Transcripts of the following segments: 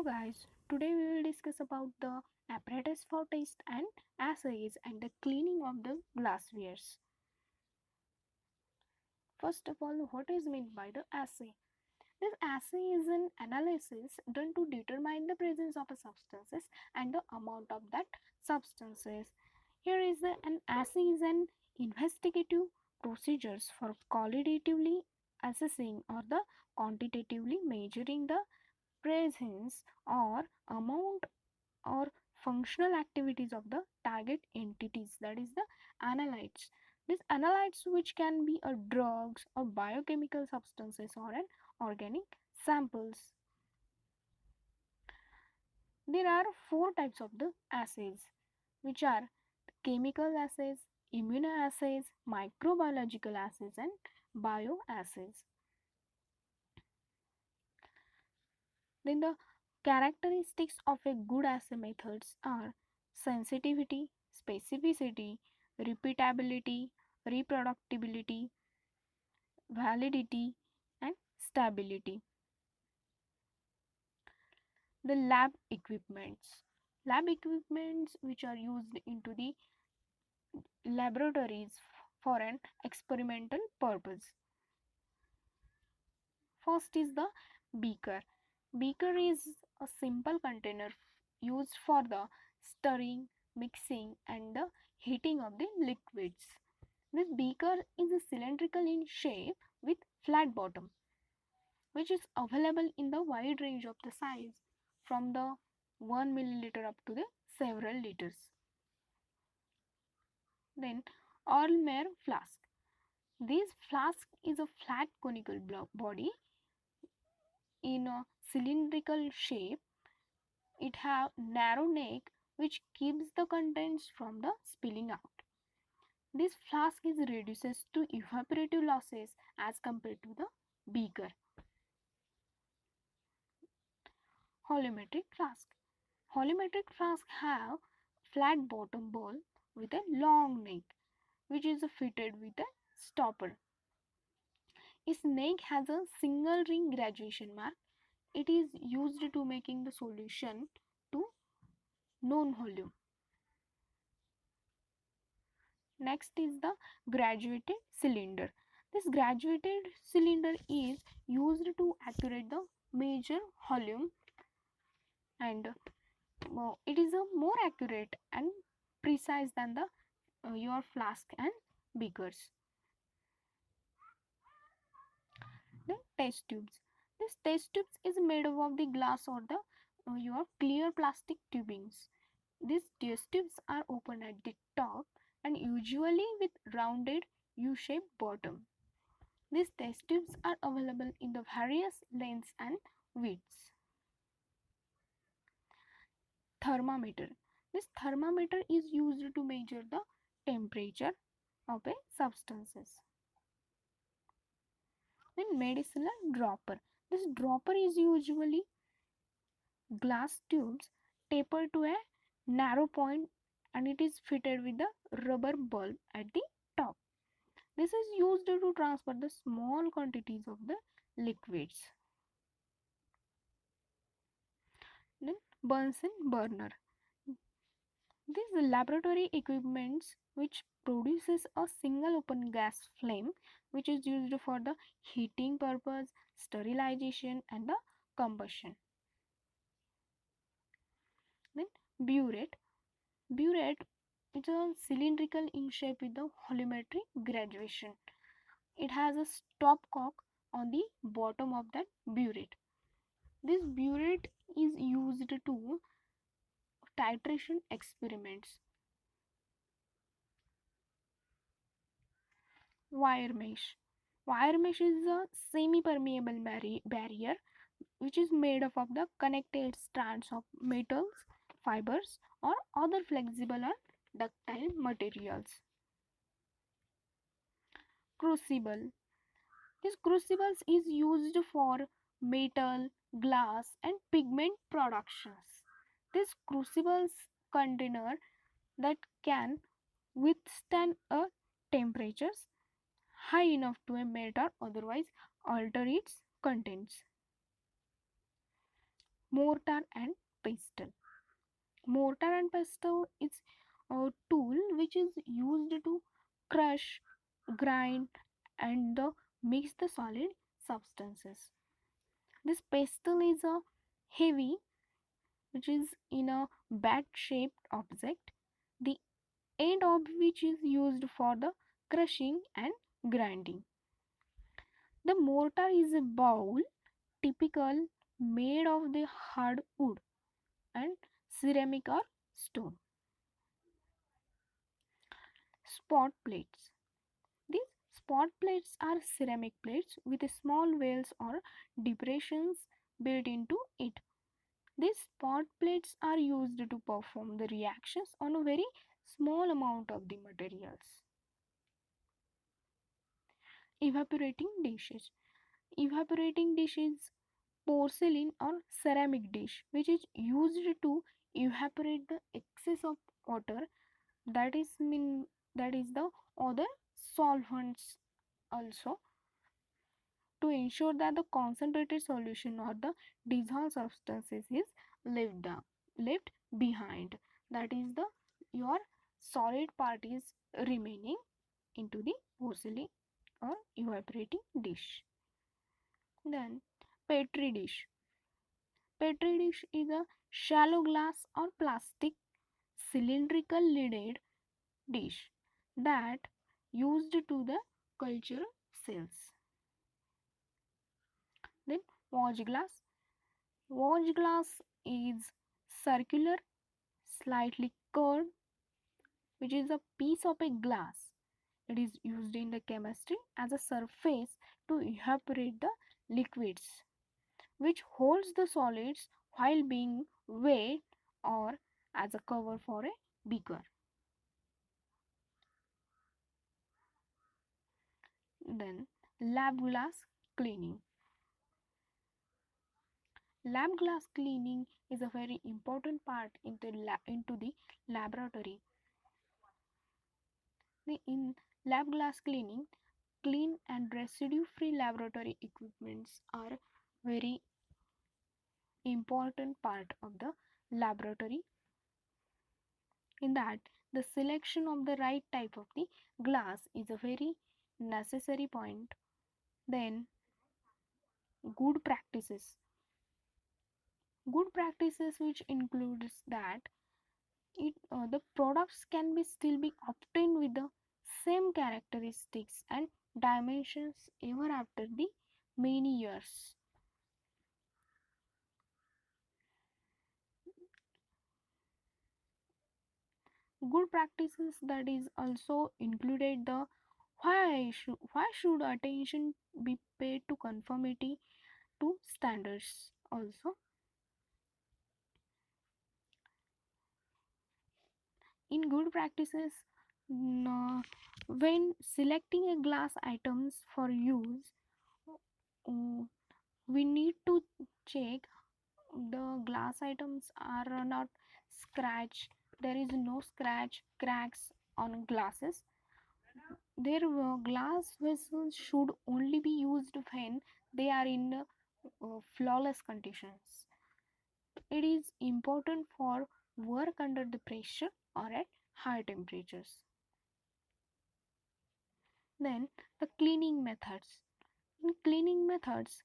Hello guys, today we will discuss about the apparatus for test and assays and the cleaning of the glasswares. First of all, what is meant by the assay? This assay is an analysis done to determine the presence of a substances and the amount of that substances. Here is an assay is an investigative procedures for qualitatively assessing or the quantitatively measuring the presence or amount or functional activities of the target entities, that is the analytes. These analytes, which can be a drugs or biochemical substances or an organic samples. There are four types of the assays, which are chemical assays, immunoassays, microbiological assays and bioassays. Then the characteristics of a good assay methods are sensitivity, specificity, repeatability, reproducibility, validity and stability. The lab equipments which are used into the laboratories for an experimental purpose. First is the beaker. Beaker is a simple container used for the stirring, mixing and the heating of the liquids. This beaker is cylindrical in shape with flat bottom, which is available in the wide range of the size from the 1 milliliter up to the several liters. Then Erlenmeyer flask. This flask is a flat conical body in a cylindrical shape. It have narrow neck which keeps the contents from the spilling out. This flask is reduces to evaporative losses as compared to the beaker. Volumetric flask. Volumetric flask have flat bottom bowl with a long neck which is fitted with a stopper. Its neck has a single ring graduation mark. It is used to making the solution to known volume. Next is the graduated cylinder. This graduated cylinder is used to accurate the major volume and it is a more accurate and precise than the your flask and beakers. Then test tubes. This test tubes is made up of the glass or the your clear plastic tubings. These test tubes are open at the top and usually with rounded U-shaped bottom. These test tubes are available in the various lengths and widths. Thermometer. This thermometer is used to measure the temperature of a substances. Then medicinal dropper. This dropper is usually glass tubes tapered to a narrow point and it is fitted with a rubber bulb at the top. This is used to transfer the small quantities of the liquids. Then Bunsen burner. These laboratory equipments which produces a single open gas flame which is used for the heating purpose, sterilization and the combustion. Then burette. Burette is a cylindrical in shape with the volumetric graduation. It has a stopcock on the bottom of that burette. This burette is used to titration experiments. Wire mesh. Wire mesh is a semi-permeable barrier which is made up of the connected strands of metals, fibers or other flexible or ductile materials. Crucible. This crucibles is used for metal, glass and pigment productions. This crucibles container that can withstand a temperatures high enough to melt or otherwise alter its contents. Mortar and pestle. Mortar and pestle is a tool which is used to crush, grind, and mix the solid substances. This pestle is a heavy, which is in a bat shaped object, the end of which is used for the crushing and grinding. The mortar is a bowl, typical made of the hard wood and ceramic or stone. Spot plates. These spot plates are ceramic plates with small wells or depressions built into it. These spot plates are used to perform the reactions on a very small amount of the materials. Evaporating dishes. Evaporating dish is porcelain or ceramic dish which is used to evaporate the excess of water, that is the other solvents also, to ensure that the concentrated solution or the dissolved substances is left down, left behind. That is the your solid part is remaining into the porcelain or evaporating dish. Then petri dish. Petri dish is a shallow glass or plastic cylindrical lidded dish that used to the culture cells. Then watch glass. Watch glass is circular, slightly curved, which is a piece of a glass. It is used in the chemistry as a surface to evaporate the liquids, which holds the solids while being weighed, or as a cover for a beaker. Then lab glass cleaning. Lab glass cleaning is a very important part into the laboratory. In lab glass cleaning, clean and residue free laboratory equipments are very important part of the laboratory. In that, the selection of the right type of the glass is a very necessary point. Then good practices. Good practices which includes that the products can be still be obtained with the same characteristics and dimensions ever after the many years. Good practices that is also included the why should attention be paid to conformity to standards also. In good practices, when selecting a glass items for use, uh, we need to check the glass items are not scratched, there is no scratch cracks on glasses. Their glass vessels should only be used when they are in flawless conditions. It is important for work under the pressure or at high temperatures. Then the cleaning methods. In cleaning methods,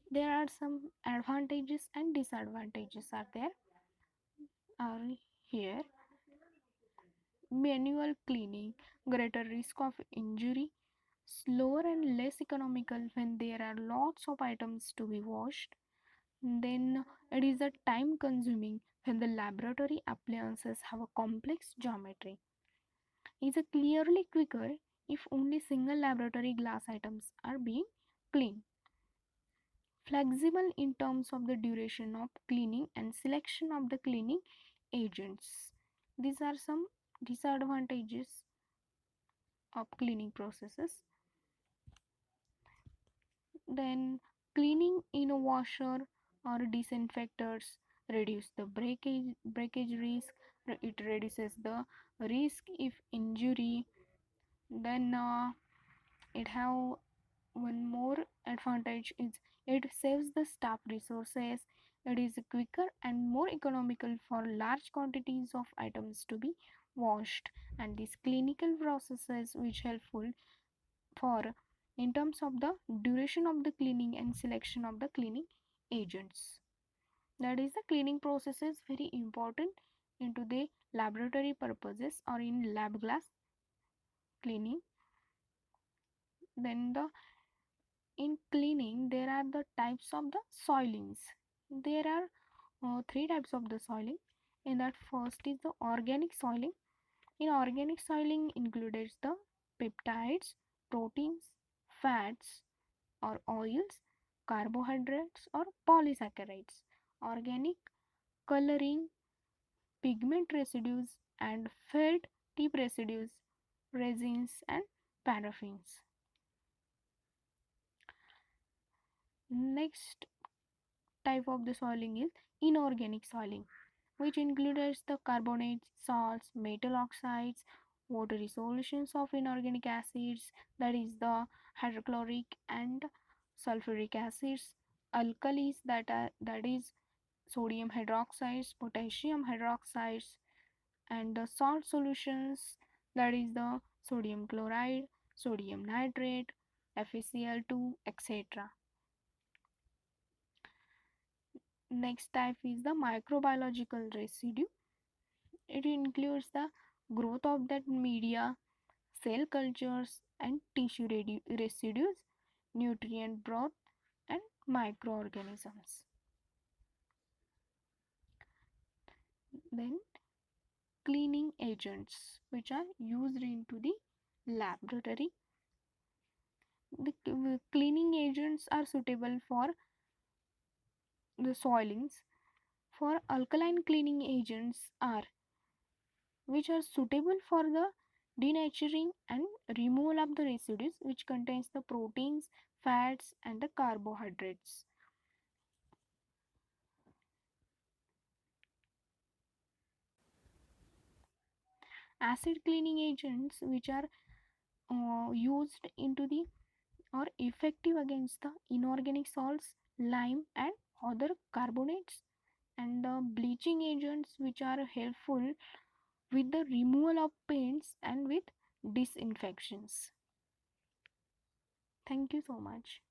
there are some advantages and disadvantages are there are here. Manual cleaning, greater risk of injury, slower and less economical when there are lots of items to be washed. Then it is a time consuming when the laboratory appliances have a complex geometry. Is a clearly quicker if only single laboratory glass items are being cleaned. Flexible in terms of the duration of cleaning and selection of the cleaning agents. These are some disadvantages of cleaning processes. Then cleaning in a washer or disinfectors reduce the breakage risk. It reduces the risk if injury. Then it have one more advantage is it saves the staff resources, It is quicker and more economical for large quantities of items to be washed, and these clinical processes which helpful for in terms of the duration of the cleaning and selection of the cleaning agents. That is, the cleaning process is very important into the laboratory purposes or in lab glass cleaning. Then the in cleaning there are the types of the soilings. There are three types of the soiling. In that, first is the organic soiling. In organic soiling includes the peptides, proteins, fats or oils, carbohydrates or polysaccharides, organic coloring, pigment residues and felt tip residues, resins and paraffins. Next type of the soiling is inorganic soiling, which includes the carbonates, salts, metal oxides, watery solutions of inorganic acids, that is the hydrochloric and sulfuric acids, alkalis, that is sodium hydroxides, potassium hydroxides, and the salt solutions, that is the sodium chloride, sodium nitrate, FeCl2, etc. Next type is the microbiological residue. It includes the growth of that media, cell cultures and tissue residues, nutrient broth and microorganisms. Then cleaning agents which are used into the laboratory. The cleaning agents are suitable for the soilings. For alkaline cleaning agents are which are suitable for the denaturing and removal of the residues which contains the proteins, fats and the carbohydrates. Acid cleaning agents which are used into the or effective against the inorganic salts, lime and other carbonates, and the bleaching agents which are helpful with the removal of paints and with disinfections. Thank you so much.